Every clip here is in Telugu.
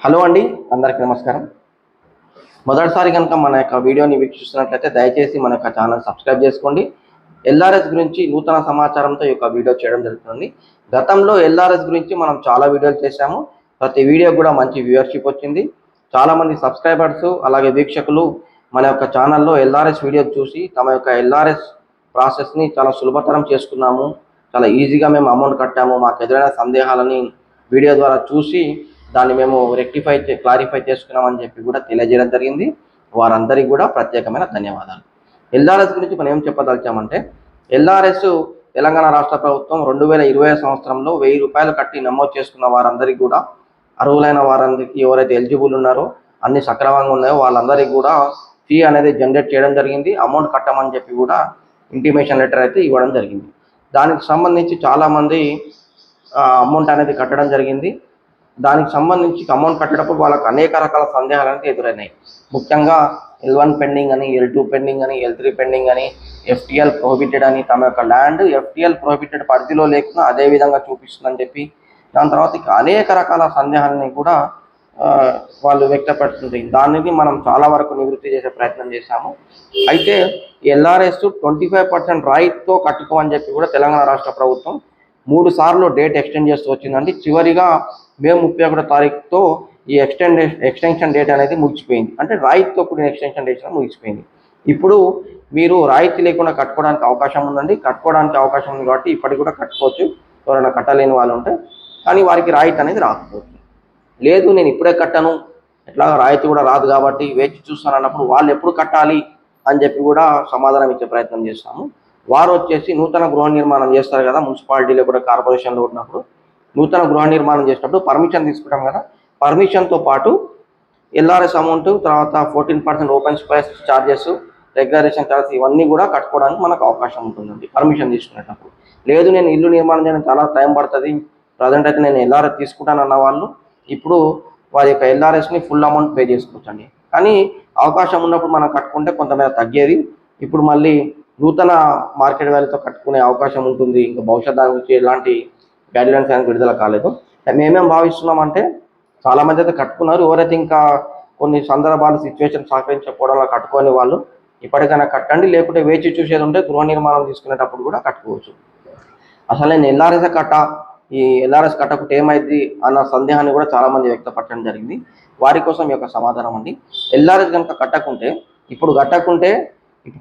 హలో అండి, అందరికీ నమస్కారం. మొదటిసారి కనుక మన యొక్క వీడియోని వీక్షిస్తున్నట్లయితే దయచేసి మన యొక్క ఛానల్ సబ్స్క్రైబ్ చేసుకోండి. ఎల్ఆర్ఎస్ గురించి నూతన సమాచారంతో ఈ యొక్క వీడియో చేయడం జరుగుతుంది. గతంలో ఎల్ఆర్ఎస్ గురించి మనం చాలా వీడియోలు చేశాము. ప్రతి వీడియో కూడా మంచి వ్యూవర్షిప్ వచ్చింది. చాలామంది సబ్స్క్రైబర్స్ అలాగే వీక్షకులు మన యొక్క ఛానల్లో ఎల్ఆర్ఎస్ వీడియో చూసి తమ యొక్క ఎల్ఆర్ఎస్ ప్రాసెస్ని చాలా సులభతరం చేసుకున్నాము, చాలా ఈజీగా మేము అమౌంట్ కట్టాము, మాకు ఎదురైన సందేహాలని వీడియో ద్వారా చూసి దాన్ని మేము క్లారిఫై చేసుకున్నామని చెప్పి కూడా తెలియజేయడం జరిగింది. వారందరికీ కూడా ప్రత్యేకమైన ధన్యవాదాలు. ఎల్ఆర్ఎస్ గురించి మనం ఏం చెప్పదలిచామంటే, ఎల్ఆర్ఎస్ తెలంగాణ రాష్ట్ర ప్రభుత్వం 2020 సంవత్సరంలో 1000 రూపాయలు కట్టి నమోదు చేసుకున్న వారందరికీ కూడా, అర్హులైన వారందరికీ ఎవరైతే ఎలిజిబుల్ ఉన్నారో, అన్ని సక్రమంగా ఉన్నాయో వాళ్ళందరికీ కూడా ఫీ అనేది జనరేట్ చేయడం జరిగింది. అమౌంట్ కట్టమని చెప్పి కూడా ఇంటిమేషన్ లెటర్ అయితే ఇవ్వడం జరిగింది. దానికి సంబంధించి చాలామంది అమౌంట్ అనేది కట్టడం జరిగింది. దానికి సంబంధించి అమౌంట్ కట్టేటప్పుడు వాళ్ళకు అనేక రకాల సందేహాలు అయితే ఎదురైనాయి. ముఖ్యంగా L1 పెండింగ్ అని, L2 పెండింగ్ అని, L3 పెండింగ్ అని, FTL ప్రొహిబిటెడ్ అని, తమ యొక్క ల్యాండ్ FTL ప్రొహిబిటెడ్ పరిధిలో లేకుండా అదే విధంగా చూపిస్తుందని చెప్పి, దాని తర్వాత అనేక రకాల సందేహాలని కూడా వాళ్ళు వ్యక్తపడుతుంది. దానికి మనం చాలా వరకు నివృత్తి చేసే ప్రయత్నం చేశాము. అయితే ఎల్ఆర్ఎస్ 25% రైట్తో కట్టుకోమని చెప్పి కూడా తెలంగాణ రాష్ట్ర ప్రభుత్వం 3 సార్లు డేట్ ఎక్స్టెండ్ చేస్తూ వచ్చిందండి. చివరిగా మే 31 తారీఖుతో ఈ ఎక్స్టెన్షన్ డేట్ అనేది ముగిసిపోయింది. అంటే రాయితీతో కూడిన ఎక్స్టెన్షన్ డేట్ ముగిసిపోయింది. ఇప్పుడు మీరు రాయితీ లేకుండా కట్టుకోవడానికి అవకాశం ఉందండి. కట్టుకోవడానికి అవకాశం ఉంది కాబట్టి ఇప్పటికి కూడా కట్టుకోవచ్చు, ఎవరైనా కట్టలేని వాళ్ళు ఉంటే. కానీ వారికి రాయితీ అనేది రాకపోవచ్చు. లేదు నేను ఇప్పుడే కట్టను, ఎట్లాగా రాయితీ కూడా రాదు కాబట్టి వేచి చూస్తాను అన్నప్పుడు వాళ్ళు ఎప్పుడు కట్టాలి అని చెప్పి కూడా సమాధానం ఇచ్చే ప్రయత్నం చేస్తాము. వారు వచ్చేసి నూతన గృహ నిర్మాణం చేస్తారు కదా, మున్సిపాలిటీలో కూడా కార్పొరేషన్లో ఉన్నప్పుడు నూతన గృహ నిర్మాణం చేసినప్పుడు పర్మిషన్ తీసుకుంటాం కదా, పర్మిషన్తో పాటు ఎల్ఆర్ఎస్ అమౌంట్, తర్వాత 14% ఓపెన్ స్పేస్ ఛార్జెస్, రెగ్యులరేషన్ ఛార్జెస్ ఇవన్నీ కూడా కట్టుకోవడానికి మనకు అవకాశం ఉంటుందండి పర్మిషన్ తీసుకునేటప్పుడు. లేదు నేను ఇల్లు నిర్మాణం చేయడానికి చాలా టైం పడుతుంది, ప్రజెంట్ అయితే నేను ఎల్ఆర్ఎస్ తీసుకుంటానన్న వాళ్ళు ఇప్పుడు వారి యొక్క ఎల్ఆర్ఎస్ని ఫుల్ అమౌంట్ పే చేసుకోవచ్చండి. కానీ అవకాశం ఉన్నప్పుడు మనం కట్టుకుంటే కొంతమేర తగ్గేది. ఇప్పుడు మళ్ళీ నూతన మార్కెట్ వాల్యూతో కట్టుకునే అవకాశం ఉంటుంది. ఇంకా భవిష్యత్ దాని గురించి ఎలాంటి గైడ్లైన్స్ అనేది విడుదల కాలేదు. మేమేం భావిస్తున్నామంటే, చాలామంది అయితే కట్టుకున్నారు. ఎవరైతే ఇంకా కొన్ని సందర్భాలు సిచ్యువేషన్ సహకరించకపోవడంలో కట్టుకొని వాళ్ళు ఇప్పటికైనా కట్టండి, లేకుంటే వేచి చూసేది ఉంటే గృహ నిర్మాణం తీసుకునేటప్పుడు కూడా కట్టుకోవచ్చు. అసలు నేను ఎల్ఆర్ఎస్ ఈ ఎల్ఆర్ఎస్ కట్టకుంటే ఏమైంది అన్న సందేహాన్ని కూడా చాలామంది వ్యక్తపరచడం జరిగింది. వారి కోసం ఈ యొక్క సమాధానం అండి. ఎల్ఆర్ఎస్ కనుక కట్టకుంటే ఇప్పుడు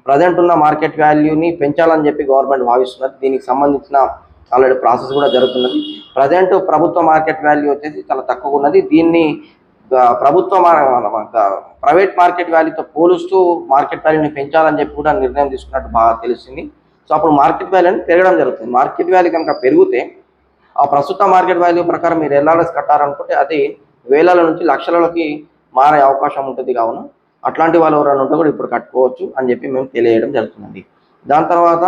ప్రజెంట్ ఉన్న మార్కెట్ వాల్యూని పెంచాలని చెప్పి గవర్నమెంట్ భావిస్తున్నది. దీనికి సంబంధించిన ఆల్రెడీ ప్రాసెస్ కూడా జరుగుతున్నది. ప్రజెంట్ ప్రభుత్వ మార్కెట్ వాల్యూ వచ్చేసి చాలా తక్కువ ఉన్నది. దీన్ని ప్రైవేట్ మార్కెట్ వాల్యూతో పోలుస్తూ మార్కెట్ వాల్యూని పెంచాలని చెప్పి కూడా నిర్ణయం తీసుకున్నట్టు బాగా తెలిసింది. సో అప్పుడు మార్కెట్ వాల్యూ అనేది పెరగడం జరుగుతుంది. మార్కెట్ వాల్యూ కనుక పెరిగితే ఆ ప్రస్తుత మార్కెట్ వాల్యూ ప్రకారం మీరు ఎల్ఆర్ఎస్ కట్టారనుకుంటే అది వేల నుంచి లక్షలలోకి మారే అవకాశం ఉంటుంది. కావున అట్లాంటి వాళ్ళు ఎవరైనా ఉంటే కూడా ఇప్పుడు కట్టుకోవచ్చు అని చెప్పి మేము తెలియజేయడం జరుగుతుందండి. దాని తర్వాత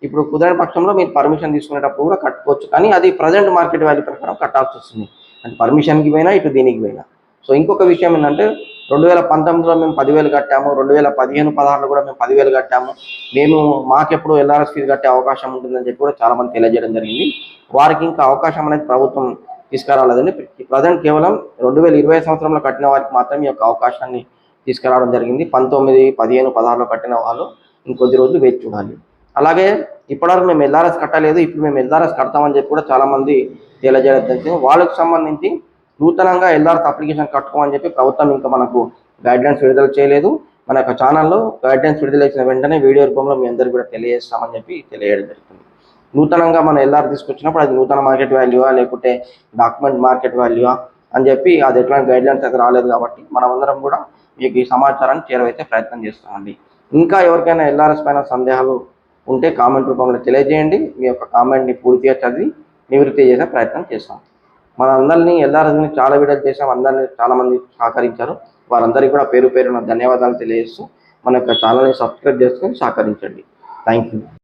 ఇప్పుడు కుదరని పక్షంలో మీరు పర్మిషన్ తీసుకునేటప్పుడు కూడా కట్టుకోవచ్చు, కానీ అది ప్రజెంట్ మార్కెట్ వాల్యూ ప్రకారం కట్టాల్సి వస్తుంది. అంటే పర్మిషన్కి పోయినా ఇటు దీనికి పోయినా. సో ఇంకొక విషయం ఏంటంటే, 2019లో మేము 10,000 కట్టాము, 2015-16లో కూడా మేము 10,000 కట్టాము, మేము మాకెప్పుడు ఎల్ఆర్ఎస్ ఫీజు కట్టే అవకాశం ఉంటుందని చెప్పి కూడా చాలామంది తెలియజేయడం జరిగింది. వారికి ఇంకా అవకాశం అనేది ప్రభుత్వం తీసుకురాలేదండి. ప్రజెంట్ కేవలం 2020 సంవత్సరంలో కట్టిన వారికి మాత్రం ఈ యొక్క అవకాశాన్ని తీసుకురావడం జరిగింది. 19, 15, 16లో కట్టిన వాళ్ళు ఇంకొద్ది రోజులు వేచి చూడాలి. అలాగే ఇప్పటివరకు మేము ఎల్ఆర్ఎస్ కట్టలేదు, ఇప్పుడు మేము ఎల్ఆర్ఎస్ కడతామని చెప్పి కూడా చాలామంది తెలియజేయడం జరిగింది. వాళ్ళకి సంబంధించి నూతనంగా ఎల్ఆర్ఎస్ అప్లికేషన్ కట్టుకోమని చెప్పి ప్రభుత్వం ఇంకా మనకు గైడ్లైన్స్ విడుదల చేయలేదు. మన యొక్క ఛానల్లో గైడ్లైన్స్ విడుదల చేసిన వెంటనే వీడియో రూపంలో మీ అందరికీ కూడా తెలియజేస్తామని చెప్పి తెలియజేయడం జరుగుతుంది. నూతనంగా మన ఎల్ఆర్ తీసుకొచ్చినప్పుడు అది నూతన మార్కెట్ వాల్యూవా లేకుంటే డాక్యుమెంట్ మార్కెట్ వాల్యూవా అని చెప్పి అది ఎట్లాంటి గైడ్లైన్స్ అయితే రాలేదు కాబట్టి మనమందరం కూడా మీకు ఈ సమాచారాన్ని చేరవైతే ప్రయత్నం చేస్తామండి. ఇంకా ఎవరికైనా ఎల్ఆర్ఎస్ పైన సందేహాలు ఉంటే కామెంట్ రూపంలో తెలియజేయండి. మీ యొక్క కామెంట్ని పూర్తిగా చదివి నివృత్తి చేసే ప్రయత్నం చేస్తాం. మనందరినీ ఎల్ఆర్ఎస్ గురించి చాలా వీడియోలు చేసాం, అందరినీ చాలామంది సహకరించారు. వారందరికీ కూడా పేరు పేరున ధన్యవాదాలు తెలియజేస్తూ మన యొక్క ఛానల్ని సబ్స్క్రైబ్ చేసుకొని సహకరించండి. Thank you.